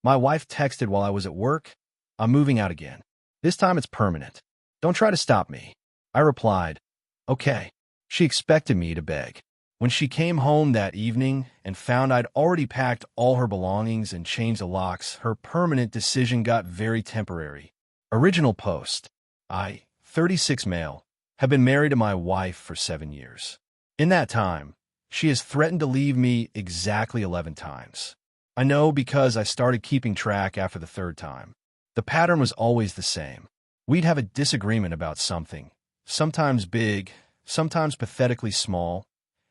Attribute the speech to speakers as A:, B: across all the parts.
A: My wife texted while I was at work, "I'm moving out again. This time it's permanent. Don't try to stop me." I replied, "Okay." She expected me to beg. When she came home that evening and found I'd already packed all her belongings and changed the locks, her permanent decision got very temporary. Original post. I, 36 male, have been married to my wife for 7 years. In that time, she has threatened to leave me exactly 11 times. I know because I started keeping track after the third time. The pattern was always the same. We'd have a disagreement about something, sometimes big, sometimes pathetically small,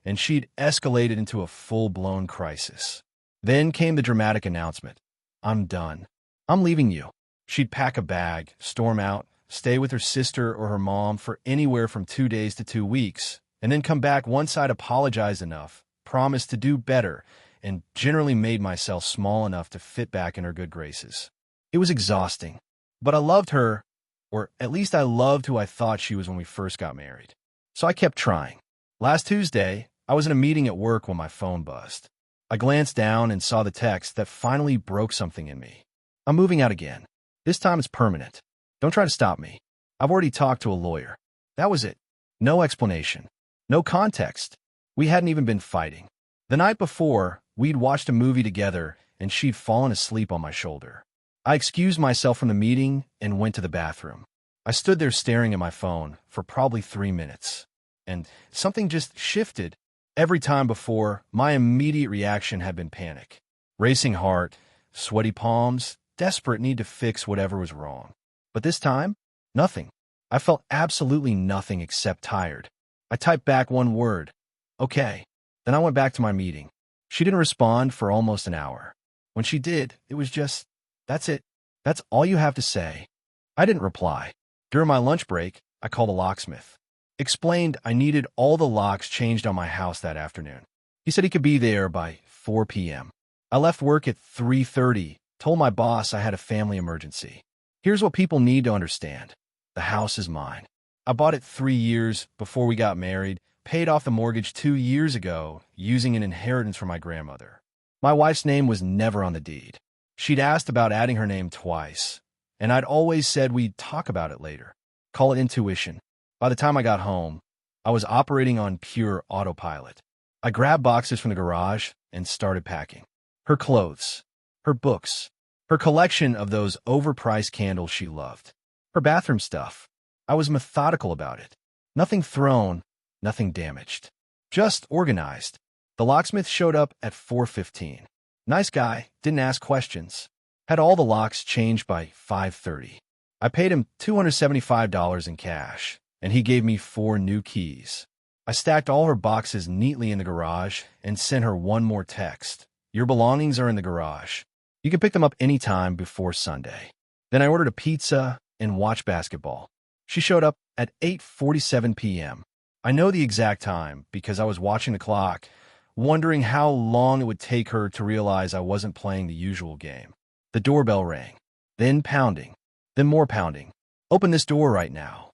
A: and she'd escalated into a full-blown crisis. Then came the dramatic announcement. "I'm done. I'm leaving you." She'd pack a bag, storm out, stay with her sister or her mom for anywhere from 2 days to 2 weeks, and then come back once I'd apologized enough, promised to do better, and generally made myself small enough to fit back in her good graces. It was exhausting, but I loved her, or at least I loved who I thought she was when we first got married. So I kept trying. Last Tuesday, I was in a meeting at work when my phone buzzed. I glanced down and saw the text that finally broke something in me. "I'm moving out again. This time it's permanent. Don't try to stop me. I've already talked to a lawyer." That was it. No explanation. No context. We hadn't even been fighting. The night before, we'd watched a movie together, and she'd fallen asleep on my shoulder. I excused myself from the meeting and went to the bathroom. I stood there staring at my phone for probably 3 minutes. And something just shifted. Every time before, my immediate reaction had been panic. Racing heart, sweaty palms, desperate need to fix whatever was wrong. But this time, nothing. I felt absolutely nothing except tired. I typed back one word, "Okay." Then I went back to my meeting. She didn't respond for almost an hour. When she did, it was just, "That's it. That's all you have to say." I didn't reply. During my lunch break, I called a locksmith. Explained I needed all the locks changed on my house that afternoon. He said he could be there by 4 p.m. I left work at 3:30, told my boss I had a family emergency. Here's what people need to understand. The house is mine. I bought it 3 years before we got married, paid off the mortgage 2 years ago using an inheritance from my grandmother. My wife's name was never on the deed. She'd asked about adding her name twice, and I'd always said we'd talk about it later. Call it intuition. By the time I got home, I was operating on pure autopilot. I grabbed boxes from the garage and started packing. Her clothes, her books, her collection of those overpriced candles she loved, her bathroom stuff. I was methodical about it. Nothing thrown, nothing damaged. Just organized. The locksmith showed up at 4:15. Nice guy, didn't ask questions. Had all the locks changed by 5:30. I paid him $275 in cash, and he gave me 4 new keys. I stacked all her boxes neatly in the garage and sent her one more text. "Your belongings are in the garage. You can pick them up anytime before Sunday." Then I ordered a pizza and watched basketball. She showed up at 8:47 p.m. I know the exact time because I was watching the clock, wondering how long it would take her to realize I wasn't playing the usual game. The doorbell rang, then pounding, then more pounding. "Open this door right now."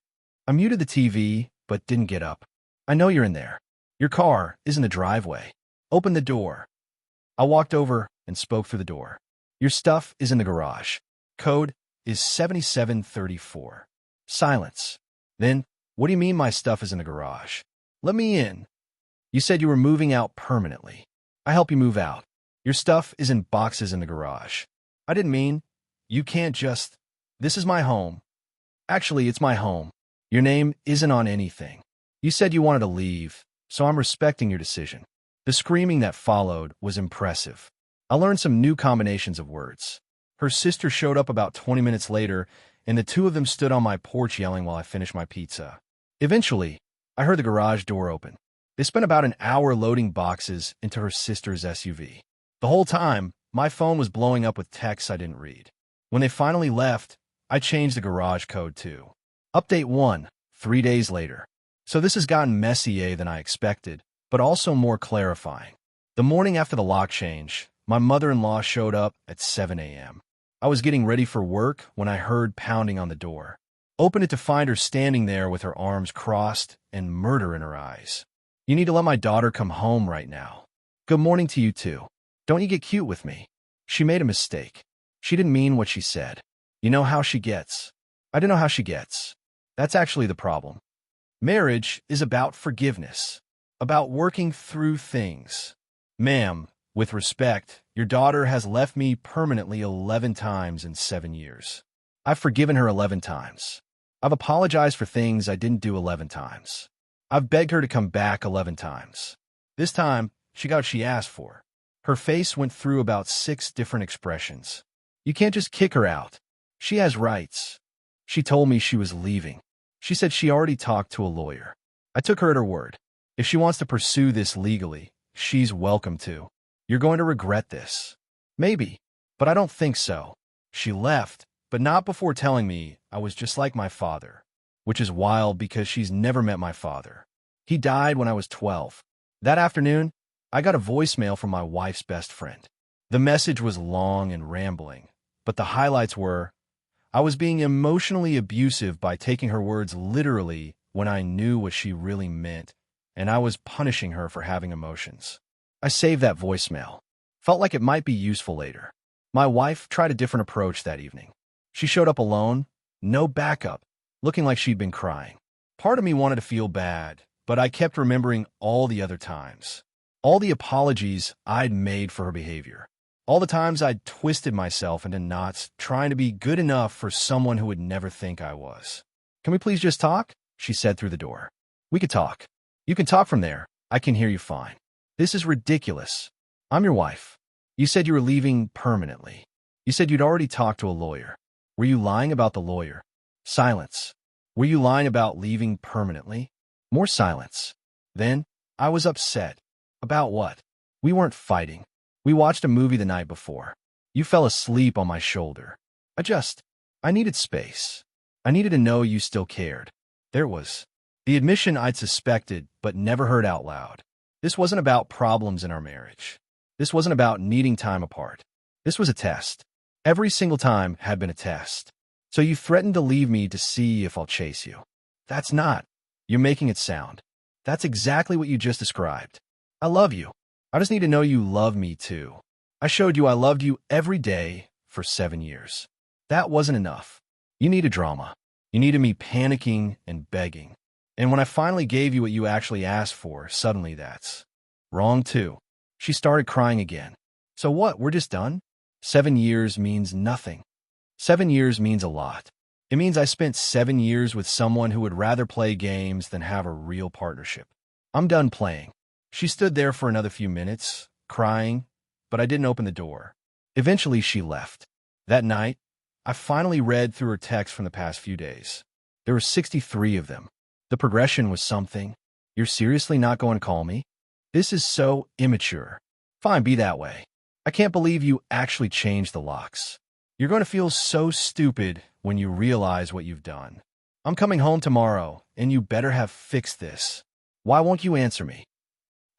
A: I muted the TV, but didn't get up. "I know you're in there. Your car is in the driveway. Open the door." I walked over and spoke through the door. "Your stuff is in the garage. Code is 7734. Silence. Then, "What do you mean my stuff is in the garage? Let me in. You said you were moving out permanently. I help you move out. Your stuff is in boxes in the garage." "I didn't mean, you can't just, this is my home. Actually, it's my home. Your name isn't on anything. You said you wanted to leave, so I'm respecting your decision." The screaming that followed was impressive. I learned some new combinations of words. Her sister showed up about 20 minutes later, and the two of them stood on my porch yelling while I finished my pizza. Eventually, I heard the garage door open. They spent about an hour loading boxes into her sister's SUV. The whole time, my phone was blowing up with texts I didn't read. When they finally left, I changed the garage code too. Update 1, 3 days later. So this has gotten messier than I expected, but also more clarifying. The morning after the lock change, my mother-in-law showed up at 7 a.m. I was getting ready for work when I heard pounding on the door. Opened it to find her standing there with her arms crossed and murder in her eyes. "You need to let my daughter come home right now. Good morning to you too. Don't you get cute with me." She made a mistake. She didn't mean what she said. You know how she gets. I don't know how she gets. That's actually the problem. Marriage is about forgiveness, about working through things. Ma'am, with respect, your daughter has left me permanently 11 times in 7 years. I've forgiven her 11 times. I've apologized for things I didn't do 11 times. I've begged her to come back 11 times. This time, she got what she asked for. Her face went through about 6 different expressions. You can't just kick her out. She has rights. She told me she was leaving. She said she already talked to a lawyer. I took her at her word. If she wants to pursue this legally, she's welcome to. You're going to regret this. Maybe, but I don't think so. She left, but not before telling me I was just like my father, which is wild because she's never met my father. He died when I was 12. That afternoon, I got a voicemail from my wife's best friend. The message was long and rambling, but the highlights were, I was being emotionally abusive by taking her words literally when I knew what she really meant, and I was punishing her for having emotions. I saved that voicemail. Felt like it might be useful later. My wife tried a different approach that evening. She showed up alone, no backup, looking like she'd been crying. Part of me wanted to feel bad, but I kept remembering all the other times. All the apologies I'd made for her behavior. All the times I'd twisted myself into knots trying to be good enough for someone who would never think I was. Can we please just talk? She said through the door. We could talk. You can talk from there. I can hear you fine. This is ridiculous. I'm your wife. You said you were leaving permanently. You said you'd already talked to a lawyer. Were you lying about the lawyer? Silence. Were you lying about leaving permanently? More silence. Then, I was upset. About what? We weren't fighting. We watched a movie the night before. You fell asleep on my shoulder. I needed space. I needed to know you still cared. There it was. The admission I'd suspected but never heard out loud. This wasn't about problems in our marriage. This wasn't about needing time apart. This was a test. Every single time had been a test. So you threatened to leave me to see if I'll chase you. That's not. You're making it sound. That's exactly what you just described. I love you. I just need to know you love me too. I showed you I loved you every day for 7 years. That wasn't enough. You needed drama. You needed me panicking and begging. And when I finally gave you what you actually asked for, suddenly that's wrong too. She started crying again. So what, we're just done? 7 years means nothing. 7 years means a lot. It means I spent 7 years with someone who would rather play games than have a real partnership. I'm done playing. She stood there for another few minutes, crying, but I didn't open the door. Eventually she left. That night, I finally read through her texts from the past few days. There were 63 of them. The progression was something. You're seriously not going to call me? This is so immature. Fine, be that way. I can't believe you actually changed the locks. You're going to feel so stupid when you realize what you've done. I'm coming home tomorrow, and you better have fixed this. Why won't you answer me?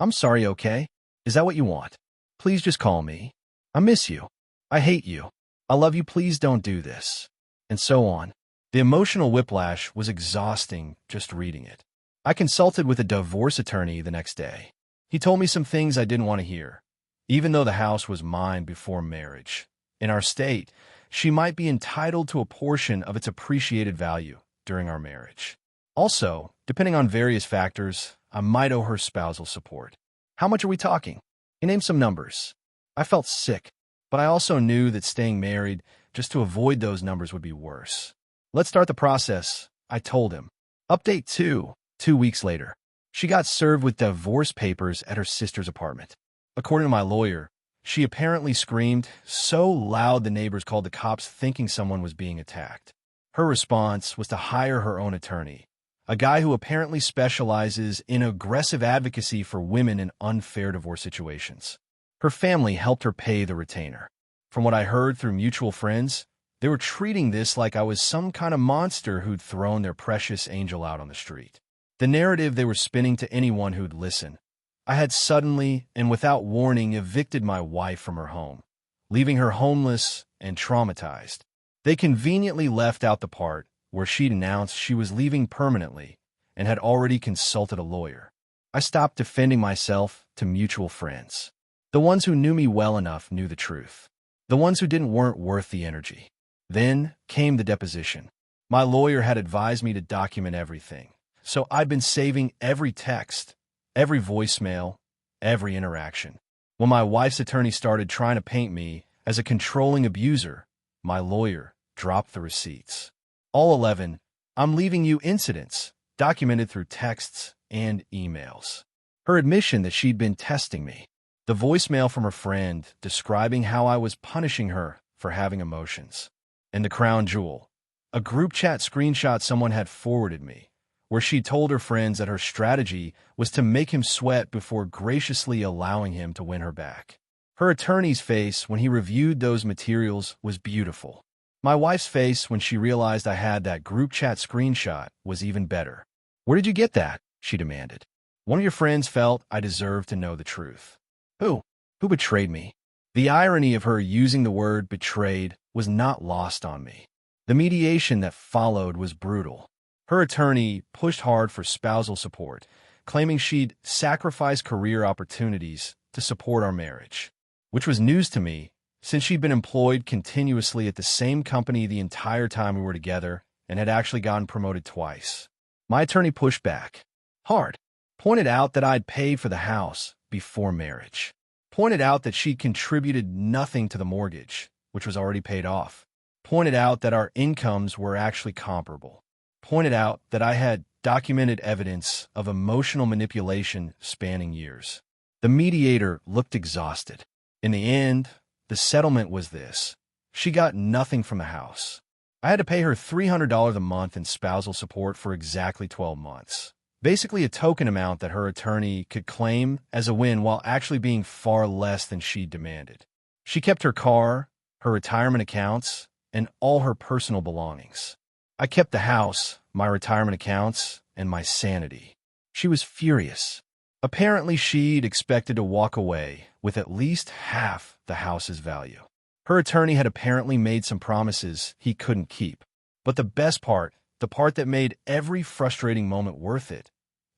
A: I'm sorry, okay? Is that what you want? Please just call me. I miss you. I hate you. I love you. Please don't do this. And so on. The emotional whiplash was exhausting just reading it. I consulted with a divorce attorney the next day. He told me some things I didn't want to hear. Even though the house was mine before marriage, in our state, she might be entitled to a portion of its appreciated value during our marriage. Also, depending on various factors, I might owe her spousal support. How much are we talking? He named some numbers. I felt sick, but I also knew that staying married just to avoid those numbers would be worse. Let's start the process, I told him. Update 2. 2 weeks later, she got served with divorce papers at her sister's apartment. According to my lawyer, she apparently screamed so loud the neighbors called the cops thinking someone was being attacked. Her response was to hire her own attorney, a guy who apparently specializes in aggressive advocacy for women in unfair divorce situations. Her family helped her pay the retainer. From what I heard through mutual friends, they were treating this like I was some kind of monster who'd thrown their precious angel out on the street. The narrative they were spinning to anyone who'd listen. I had suddenly and without warning evicted my wife from her home, leaving her homeless and traumatized. They conveniently left out the part where she'd announced she was leaving permanently and had already consulted a lawyer. I stopped defending myself to mutual friends. The ones who knew me well enough knew the truth. The ones who didn't weren't worth the energy. Then came the deposition. My lawyer had advised me to document everything, so I'd been saving every text, every voicemail, every interaction. When my wife's attorney started trying to paint me as a controlling abuser, my lawyer dropped the receipts. All 11, I'm leaving you incidents, documented through texts and emails. Her admission that she'd been testing me. The voicemail from her friend describing how I was punishing her for having emotions. And the crown jewel, a group chat screenshot someone had forwarded me, where she told her friends that her strategy was to make him sweat before graciously allowing him to win her back. Her attorney's face when he reviewed those materials was beautiful. My wife's face when she realized I had that group chat screenshot was even better. Where did you get that? She demanded. One of your friends felt I deserved to know the truth. Who? Who betrayed me? The irony of her using the word betrayed was not lost on me. The mediation that followed was brutal. Her attorney pushed hard for spousal support, claiming she'd sacrifice career opportunities to support our marriage, which was news to me since she'd been employed continuously at the same company the entire time we were together and had actually gotten promoted twice. My attorney pushed back hard, pointed out that I'd paid for the house before marriage, pointed out that she'd contributed nothing to the mortgage, which was already paid off, pointed out that our incomes were actually comparable, pointed out that I had documented evidence of emotional manipulation spanning years. The mediator looked exhausted. In the end, the settlement was this. She got nothing from the house. I had to pay her $300 a month in spousal support for exactly 12 months. Basically a token amount that her attorney could claim as a win while actually being far less than she demanded. She kept her car, her retirement accounts, and all her personal belongings. I kept the house, my retirement accounts, and my sanity. She was furious. Apparently, she'd expected to walk away with at least half the house's value. Her attorney had apparently made some promises he couldn't keep. But the best part, the part that made every frustrating moment worth it,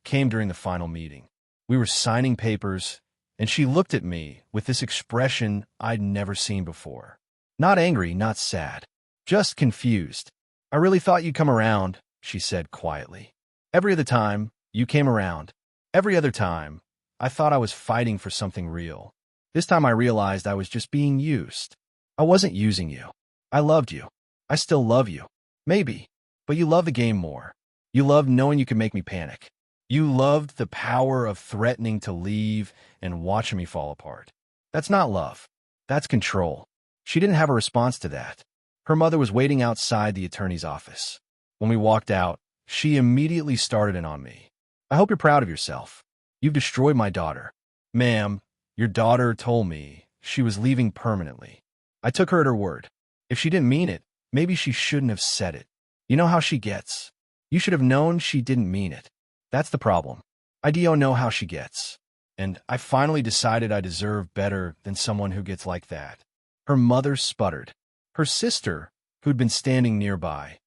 A: came during the final meeting. We were signing papers, and she looked at me with this expression I'd never seen before. Not angry, not sad, just confused. I really thought you'd come around, she said quietly. Every other time, you came around. Every other time, I thought I was fighting for something real. This time I realized I was just being used. I wasn't using you. I loved you. I still love you. Maybe. But you love the game more. You loved knowing you could make me panic. You loved the power of threatening to leave and watching me fall apart. That's not love. That's control. She didn't have a response to that. Her mother was waiting outside the attorney's office. When we walked out, she immediately started in on me. I hope you're proud of yourself. You've destroyed my daughter. Ma'am, your daughter told me she was leaving permanently. I took her at her word. If she didn't mean it, maybe she shouldn't have said it. You know how she gets. You should have known she didn't mean it. That's the problem. I don't know how she gets. And I finally decided I deserve better than someone who gets like that. Her mother sputtered. Her sister, who'd been standing nearby,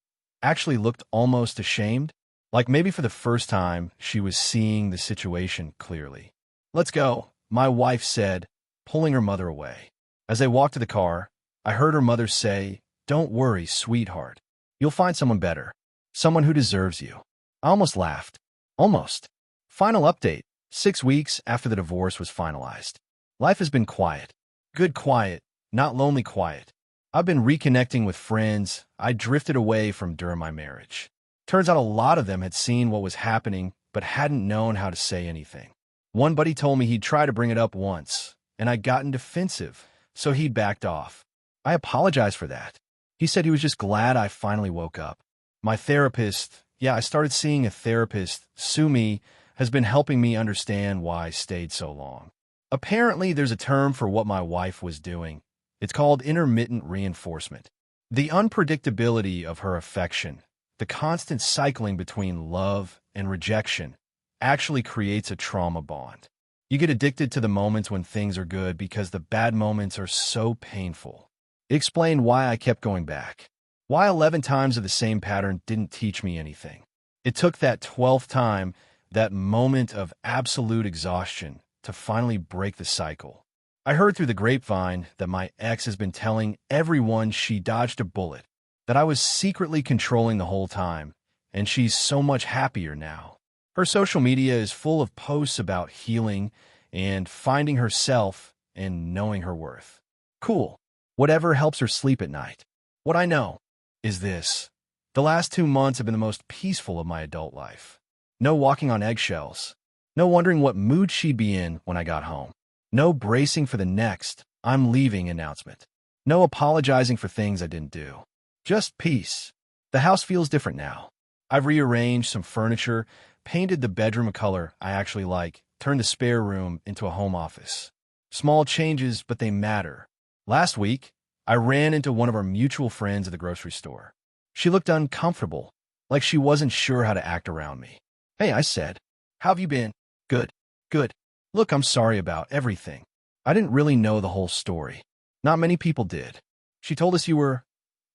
A: actually looked almost ashamed, like maybe for the first time she was seeing the situation clearly. Let's go, my wife said, pulling her mother away. As they walked to the car, I heard her mother say, "Don't worry, sweetheart. You'll find someone better. Someone who deserves you." I almost laughed. Almost. Final update. 6 weeks after the divorce was finalized. Life has been quiet. Good quiet, not lonely quiet. I've been reconnecting with friends I drifted away from during my marriage. Turns out a lot of them had seen what was happening but hadn't known how to say anything. One buddy told me he'd try to bring it up once, and I'd gotten defensive, so he backed off. I apologized for that. He said he was just glad I finally woke up. My therapist, I started seeing a therapist, Sumi, has been helping me understand why I stayed so long. Apparently, there's a term for what my wife was doing. It's called intermittent reinforcement. The unpredictability of her affection, the constant cycling between love and rejection, actually creates a trauma bond. You get addicted to the moments when things are good because the bad moments are so painful. It explained why I kept going back. Why 11 times of the same pattern didn't teach me anything. It took that 12th time, that moment of absolute exhaustion, to finally break the cycle. I heard through the grapevine that my ex has been telling everyone she dodged a bullet, that I was secretly controlling the whole time, and she's so much happier now. Her social media is full of posts about healing and finding herself and knowing her worth. Cool. Whatever helps her sleep at night. What I know is this. The last 2 months have been the most peaceful of my adult life. No walking on eggshells. No wondering what mood she'd be in when I got home. No bracing for the next "I'm leaving" announcement. No apologizing for things I didn't do. Just peace. The house feels different now. I've rearranged some furniture, painted the bedroom a color I actually like, turned the spare room into a home office. Small changes, but they matter. Last week, I ran into one of our mutual friends at the grocery store. She looked uncomfortable, like she wasn't sure how to act around me. "Hey," I said. "How have you been?" "Good. Good. Look, I'm sorry about everything." I didn't really know the whole story. Not many people did. "She told us you were..."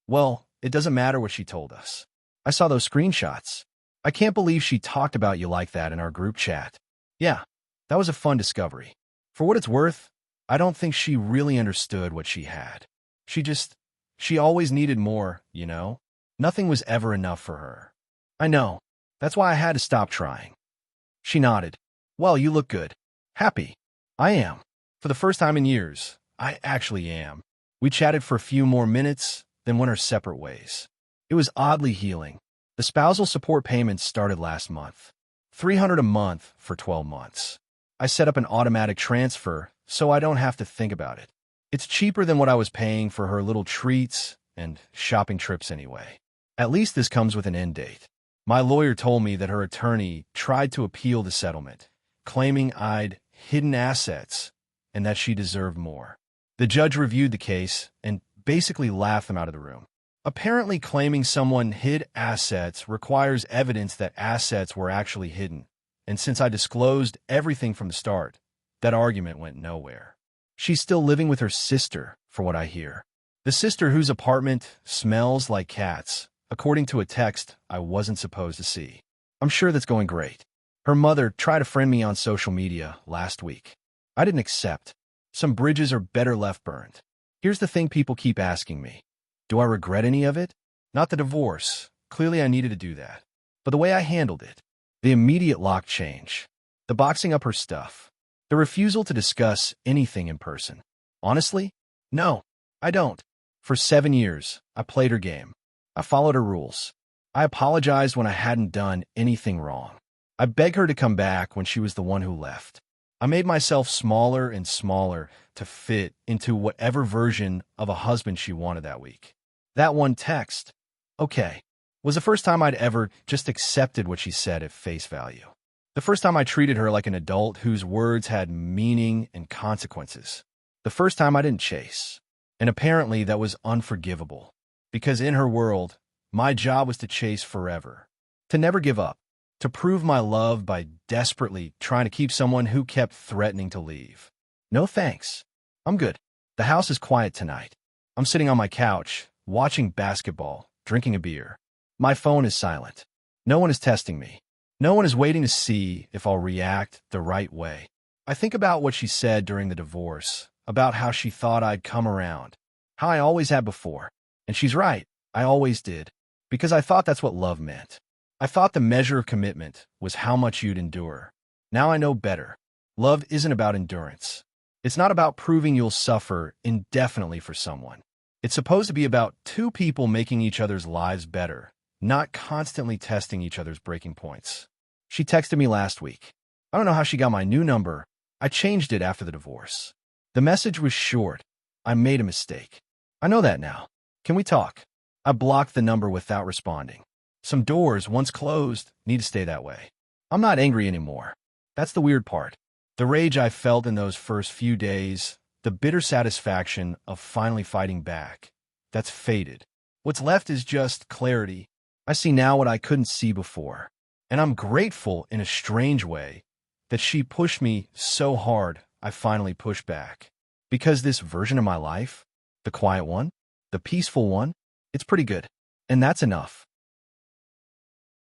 A: Well, it doesn't matter what she told us. I saw those screenshots. I can't believe she talked about you like that in our group chat. Yeah, that was a fun discovery. For what it's worth, I don't think she really understood what she had. She always needed more, you know? Nothing was ever enough for her. I know. That's why I had to stop trying. She nodded. "Well, you look good." "Happy." "I am. For the first time in years, I actually am." We chatted for a few more minutes, then went our separate ways. It was oddly healing. The spousal support payments started last month. $300 a month for 12 months. I set up an automatic transfer so I don't have to think about it. It's cheaper than what I was paying for her little treats and shopping trips anyway. At least this comes with an end date. My lawyer told me that her attorney tried to appeal the settlement, claiming I'd hidden assets and that she deserved more. The judge reviewed the case and basically laughed them out of the room. Apparently, claiming someone hid assets requires evidence that assets were actually hidden, and since I disclosed everything from the start, that argument went nowhere. She's still living with her sister, for what I hear. The sister whose apartment smells like cats, according to a text I wasn't supposed to see. I'm sure that's going great. Her mother tried to friend me on social media last week. I didn't accept. Some bridges are better left burned. Here's the thing people keep asking me. Do I regret any of it? Not the divorce. Clearly I needed to do that. But the way I handled it. The immediate lock change. The boxing up her stuff. The refusal to discuss anything in person. Honestly? No, I don't. For 7 years, I played her game. I followed her rules. I apologized when I hadn't done anything wrong. I begged her to come back when she was the one who left. I made myself smaller and smaller to fit into whatever version of a husband she wanted that week. That one text, "Okay," was the first time I'd ever just accepted what she said at face value. The first time I treated her like an adult whose words had meaning and consequences. The first time I didn't chase. And apparently that was unforgivable. Because in her world, my job was to chase forever. To never give up. To prove my love by desperately trying to keep someone who kept threatening to leave. No thanks. I'm good. The house is quiet tonight. I'm sitting on my couch, watching basketball, drinking a beer. My phone is silent. No one is testing me. No one is waiting to see if I'll react the right way. I think about what she said during the divorce, about how she thought I'd come around, how I always had before. And she's right, I always did. Because I thought that's what love meant. I thought the measure of commitment was how much you'd endure. Now I know better. Love isn't about endurance. It's not about proving you'll suffer indefinitely for someone. It's supposed to be about two people making each other's lives better, not constantly testing each other's breaking points. She texted me last week. I don't know how she got my new number. I changed it after the divorce. The message was short. I made a mistake. I know that now. Can we talk? I blocked the number without responding. Some doors, once closed, need to stay that way. I'm not angry anymore. That's the weird part. The rage I felt in those first few days, the bitter satisfaction of finally fighting back, that's faded. What's left is just clarity. I see now what I couldn't see before. And I'm grateful in a strange way that she pushed me so hard I finally pushed back. Because this version of my life, the quiet one, the peaceful one, it's pretty good. And that's enough.